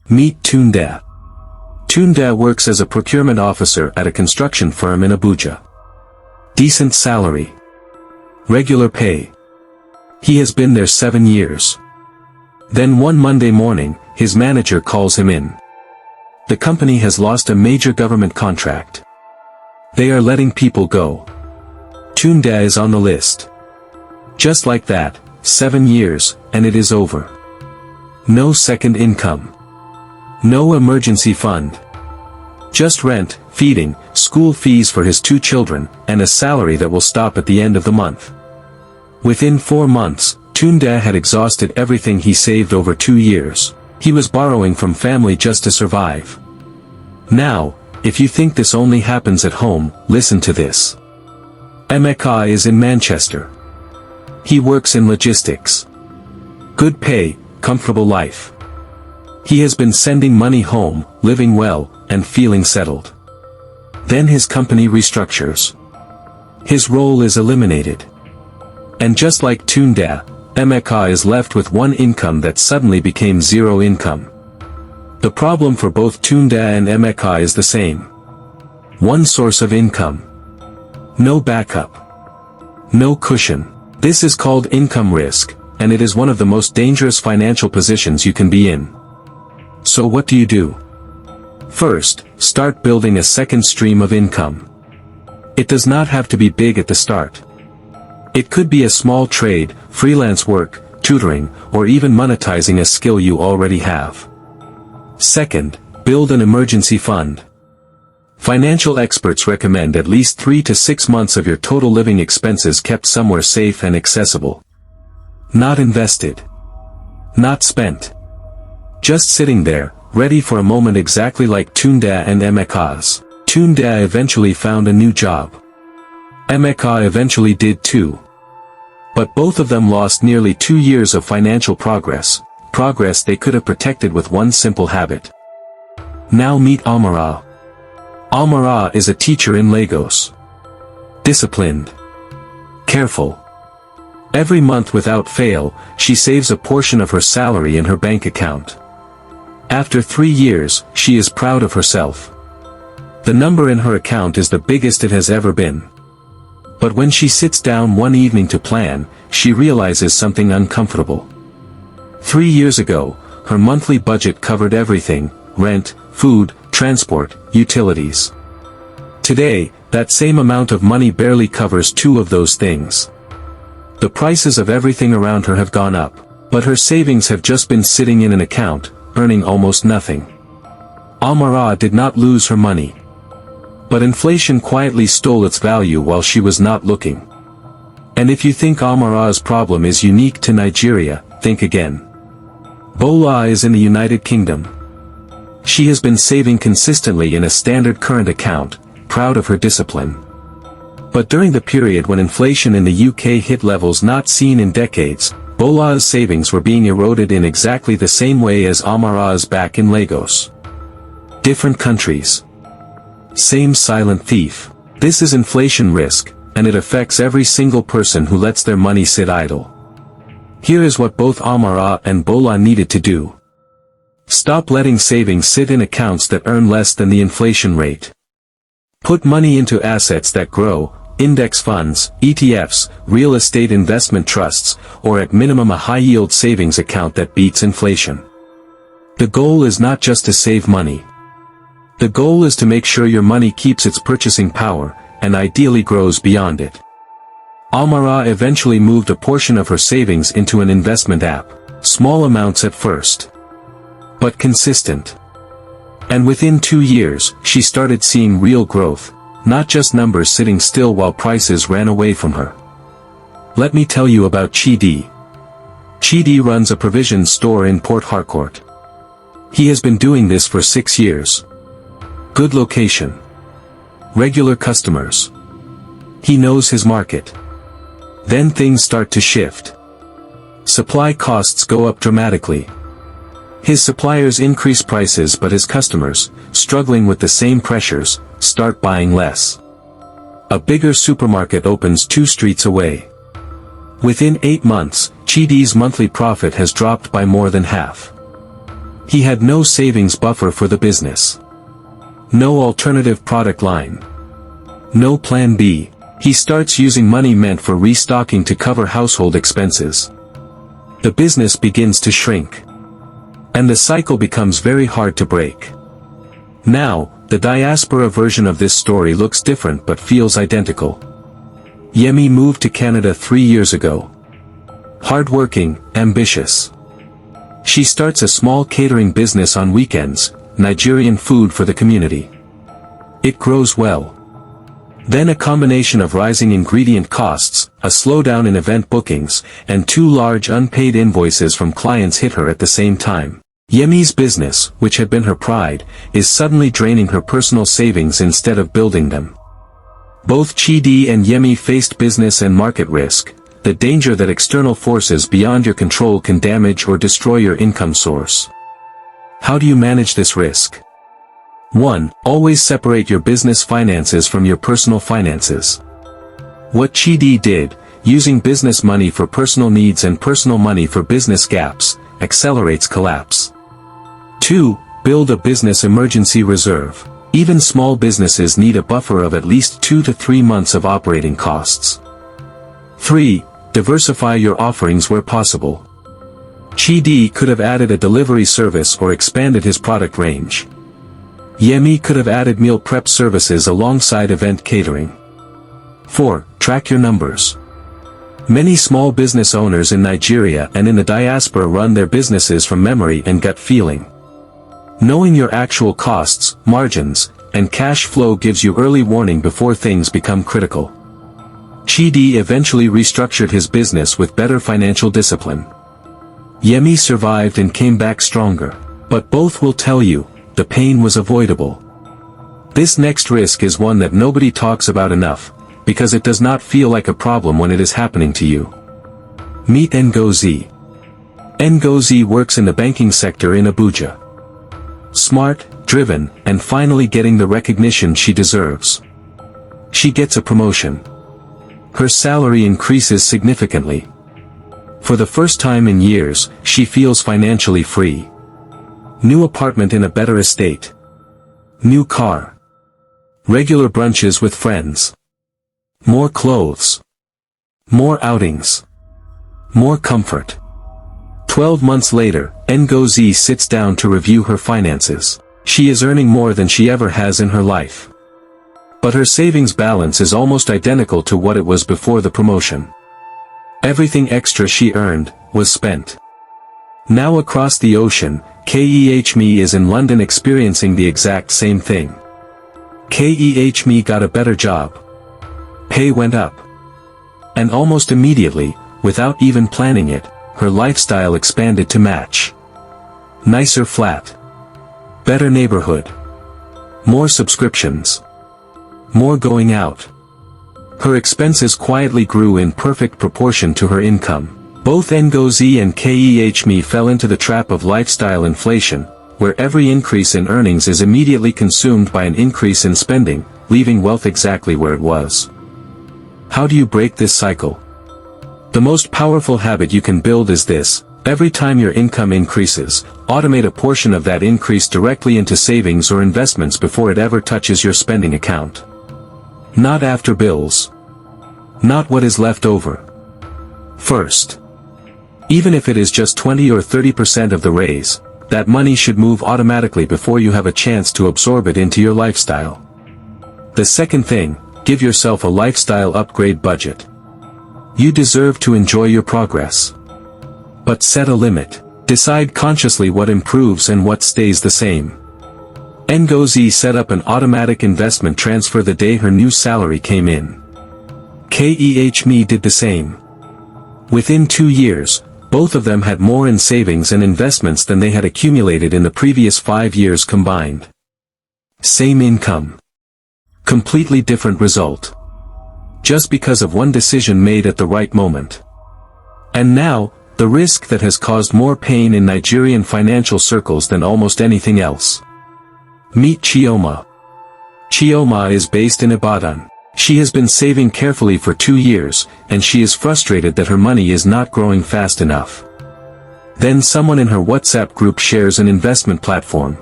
Meet Tunde. Tunde works as a procurement officer at a construction firm in Abuja. Decent salary. Regular pay. He has been there 7 years. Then one Monday morning, his manager calls him in. The company has lost a major government contract. They are letting people go. Tunde is on the list. Just like that, 7 years, and it is over. No second income. No emergency fund. Just rent, feeding, school fees for his 2 children, and a salary that will stop at the end of the month. Within 4 months, Tunde had exhausted everything he saved over 2 years. He was borrowing from family just to survive. Now, if you think this only happens at home, listen to this. Emeka is in Manchester. He works in logistics. Good pay, comfortable life. He has been sending money home, living well, and feeling settled. Then his company restructures. His role is eliminated. And just like Tunde, Emeka is left with one income that suddenly became 0 income. The problem for both Tunde and Emeka is the same. One source of income. No backup. No cushion. This is called income risk, and it is one of the most dangerous financial positions you can be in. So what do you do? First, start building a second stream of income. It does not have to be big at the start. It could be a small trade, freelance work, tutoring, or even monetizing a skill you already have. Second, build an emergency fund. Financial experts recommend at least 3 to 6 months of your total living expenses kept somewhere safe and accessible. Not invested. Not spent. Just sitting there, ready for a moment, exactly like Tunde and Emeka's. Tunde eventually found a new job. Emeka eventually did too. But both of them lost nearly 2 years of financial progress they could have protected with one simple habit. Now meet Amara. Amara is a teacher in Lagos. Disciplined. Careful. Every month without fail, she saves a portion of her salary in her bank account. After 3 years, she is proud of herself. The number in her account is the biggest it has ever been. But when she sits down one evening to plan, she realizes something uncomfortable. 3 years ago, her monthly budget covered everything: rent, food, transport, utilities. Today, that same amount of money barely covers 2 of those things. The prices of everything around her have gone up, but her savings have just been sitting in an account, earning almost nothing. Amara did not lose her money. But inflation quietly stole its value while she was not looking. And if you think Amara's problem is unique to Nigeria, think again. Bola is in the United Kingdom. She has been saving consistently in a standard current account, proud of her discipline. But during the period when inflation in the UK hit levels not seen in decades, Bola's savings were being eroded in exactly the same way as Amara's back in Lagos. Different countries. Same silent thief. This is inflation risk, and it affects every single person who lets their money sit idle. Here is what both Amara and Bola needed to do. Stop letting savings sit in accounts that earn less than the inflation rate. Put money into assets that grow, index funds, ETFs, real estate investment trusts, or at minimum a high-yield savings account that beats inflation. The goal is not just to save money. The goal is to make sure your money keeps its purchasing power, and ideally grows beyond it. Amara eventually moved a portion of her savings into an investment app, small amounts at first, but consistent. And within 2 years, she started seeing real growth, not just numbers sitting still while prices ran away from her. Let me tell you about Chidi. Chidi runs a provision store in Port Harcourt. He has been doing this for 6 years. Good location. Regular customers. He knows his market. Then things start to shift. Supply costs go up dramatically. His suppliers increase prices, but his customers, struggling with the same pressures, start buying less. A bigger supermarket opens 2 streets away. Within 8 months, Chidi's monthly profit has dropped by more than half. He had no savings buffer for the business. No alternative product line. No plan B. He starts using money meant for restocking to cover household expenses. The business begins to shrink. And the cycle becomes very hard to break. Now, the diaspora version of this story looks different but feels identical. Yemi moved to Canada 3 years ago. Hardworking, ambitious. She starts a small catering business on weekends, Nigerian food for the community. It grows well. Then a combination of rising ingredient costs, a slowdown in event bookings, and 2 large unpaid invoices from clients hit her at the same time. Yemi's business, which had been her pride, is suddenly draining her personal savings instead of building them. Both Chidi and Yemi faced business and market risk, the danger that external forces beyond your control can damage or destroy your income source. How do you manage this risk? 1. Always separate your business finances from your personal finances. What Chidi did, using business money for personal needs and personal money for business gaps, accelerates collapse. 2. Build a business emergency reserve. Even small businesses need a buffer of at least 2 to 3 months of operating costs. 3. Diversify your offerings where possible. Chidi could have added a delivery service or expanded his product range. Yemi could have added meal prep services alongside event catering. 4. Track your numbers. Many small business owners in Nigeria and in the diaspora run their businesses from memory and gut feeling. Knowing your actual costs, margins, and cash flow gives you early warning before things become critical. Chidi eventually restructured his business with better financial discipline. Yemi survived and came back stronger. But both will tell you, the pain was avoidable. This next risk is one that nobody talks about enough, because it does not feel like a problem when it is happening to you. Meet Ngozi. Ngozi works in the banking sector in Abuja. Smart, driven, and finally getting the recognition she deserves. She gets a promotion. Her salary increases significantly. For the first time in years, she feels financially free. New apartment in a better estate. New car. Regular brunches with friends. More clothes. More outings. More comfort. 12 months later, Ngozi sits down to review her finances. She is earning more than she ever has in her life. But her savings balance is almost identical to what it was before the promotion. Everything extra she earned was spent. Now across the ocean, Kehme is in London experiencing the exact same thing. Kehme got a better job. Pay went up. And almost immediately, without even planning it, her lifestyle expanded to match. Nicer flat. Better neighborhood. More subscriptions. More going out. Her expenses quietly grew in perfect proportion to her income. Both Ngozi and Kehme fell into the trap of lifestyle inflation, where every increase in earnings is immediately consumed by an increase in spending, leaving wealth exactly where it was. How do you break this cycle? The most powerful habit you can build is this: every time your income increases, automate a portion of that increase directly into savings or investments before it ever touches your spending account. Not after bills. Not what is left over. First. Even if it is just 20 or 30% of the raise, that money should move automatically before you have a chance to absorb it into your lifestyle. The second thing, give yourself a lifestyle upgrade budget. You deserve to enjoy your progress. But set a limit. Decide consciously what improves and what stays the same. Ngozi set up an automatic investment transfer the day her new salary came in. Kehme did the same. Within 2 years, both of them had more in savings and investments than they had accumulated in the previous 5 years combined. Same income. Completely different result. Just because of one decision made at the right moment. And now, the risk that has caused more pain in Nigerian financial circles than almost anything else. Meet Chioma. Chioma is based in Ibadan. She has been saving carefully for 2 years, and she is frustrated that her money is not growing fast enough. Then someone in her WhatsApp group shares an investment platform.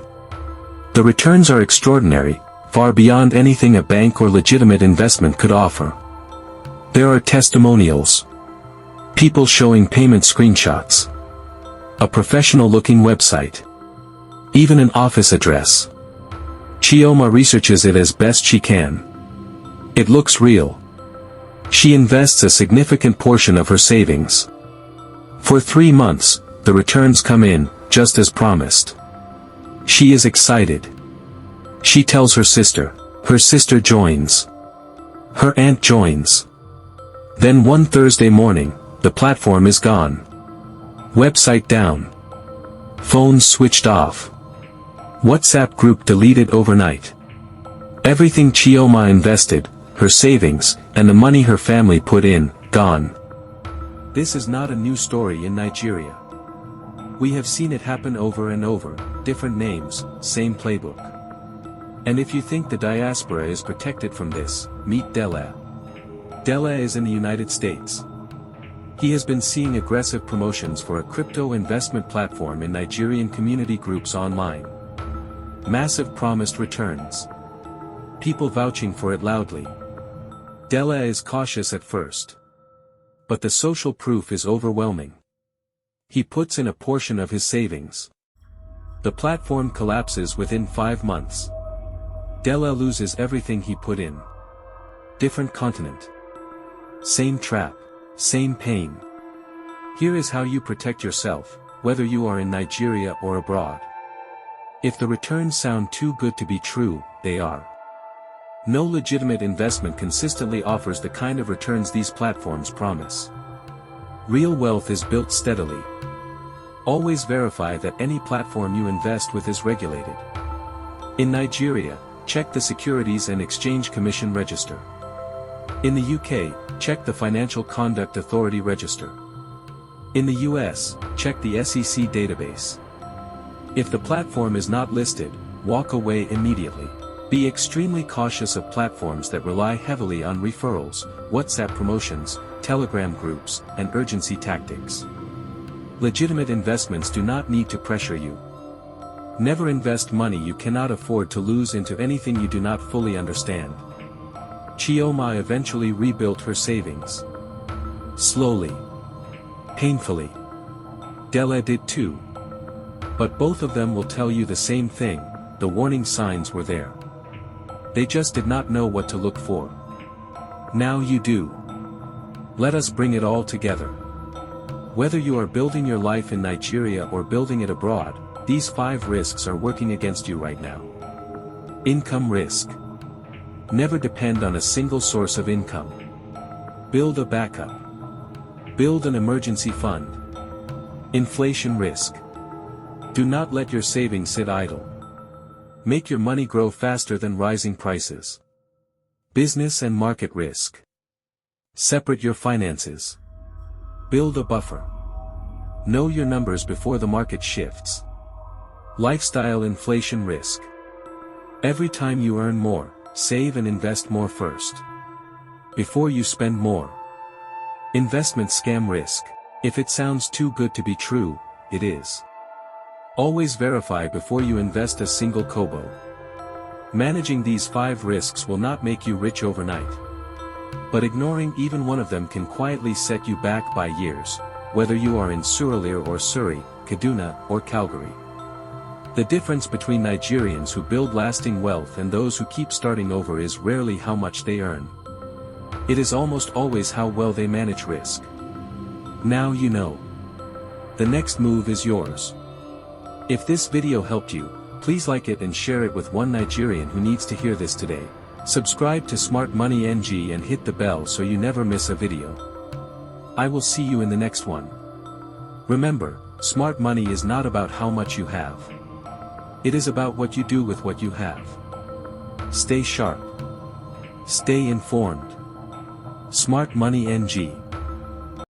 The returns are extraordinary, far beyond anything a bank or legitimate investment could offer. There are testimonials. People showing payment screenshots. A professional-looking website. Even an office address. Chioma researches it as best she can. It looks real. She invests a significant portion of her savings. For 3 months, the returns come in, just as promised. She is excited. She tells her sister joins. Her aunt joins. Then one Thursday morning, the platform is gone. Website down. Phones switched off. WhatsApp group deleted overnight. Everything Chioma invested, her savings, and the money her family put in, gone. This is not a new story in Nigeria. We have seen it happen over and over, different names, same playbook. And if you think the diaspora is protected from this, meet Dele. Dele is in the United States. He has been seeing aggressive promotions for a crypto investment platform in Nigerian community groups online. Massive promised returns. People vouching for it loudly. Dele is cautious at first. But the social proof is overwhelming. He puts in a portion of his savings. The platform collapses within 5 months. Dele loses everything he put in. Different continent. Same trap. Same pain. Here is how you protect yourself, whether you are in Nigeria or abroad. If the returns sound too good to be true, they are. No legitimate investment consistently offers the kind of returns these platforms promise. Real wealth is built steadily. Always verify that any platform you invest with is regulated. In Nigeria, check the Securities and Exchange Commission register. In the UK, check the Financial Conduct Authority register. In the US, check the SEC database. If the platform is not listed, walk away immediately. Be extremely cautious of platforms that rely heavily on referrals, WhatsApp promotions, Telegram groups, and urgency tactics. Legitimate investments do not need to pressure you. Never invest money you cannot afford to lose into anything you do not fully understand. Chioma eventually rebuilt her savings. Slowly. Painfully. Dele did too. But both of them will tell you the same thing, the warning signs were there. They just did not know what to look for. Now you do. Let us bring it all together. Whether you are building your life in Nigeria or building it abroad, these 5 risks are working against you right now. Income risk. Never depend on a single source of income. Build a backup. Build an emergency fund. Inflation risk. Do not let your savings sit idle. Make your money grow faster than rising prices. Business and market risk. Separate your finances. Build a buffer. Know your numbers before the market shifts. Lifestyle inflation risk. Every time you earn more, save and invest more first. Before you spend more. Investment scam risk. If it sounds too good to be true, it is. Always verify before you invest a single kobo. Managing these 5 risks will not make you rich overnight. But ignoring even one of them can quietly set you back by years, whether you are in Surulere or Surrey, Kaduna or Calgary. The difference between Nigerians who build lasting wealth and those who keep starting over is rarely how much they earn. It is almost always how well they manage risk. Now you know. The next move is yours. If this video helped you, please like it and share it with one Nigerian who needs to hear this today. Subscribe to Smart Money NG and hit the bell so you never miss a video. I will see you in the next one. Remember, smart money is not about how much you have. It is about what you do with what you have. Stay sharp. Stay informed. Smart Money NG.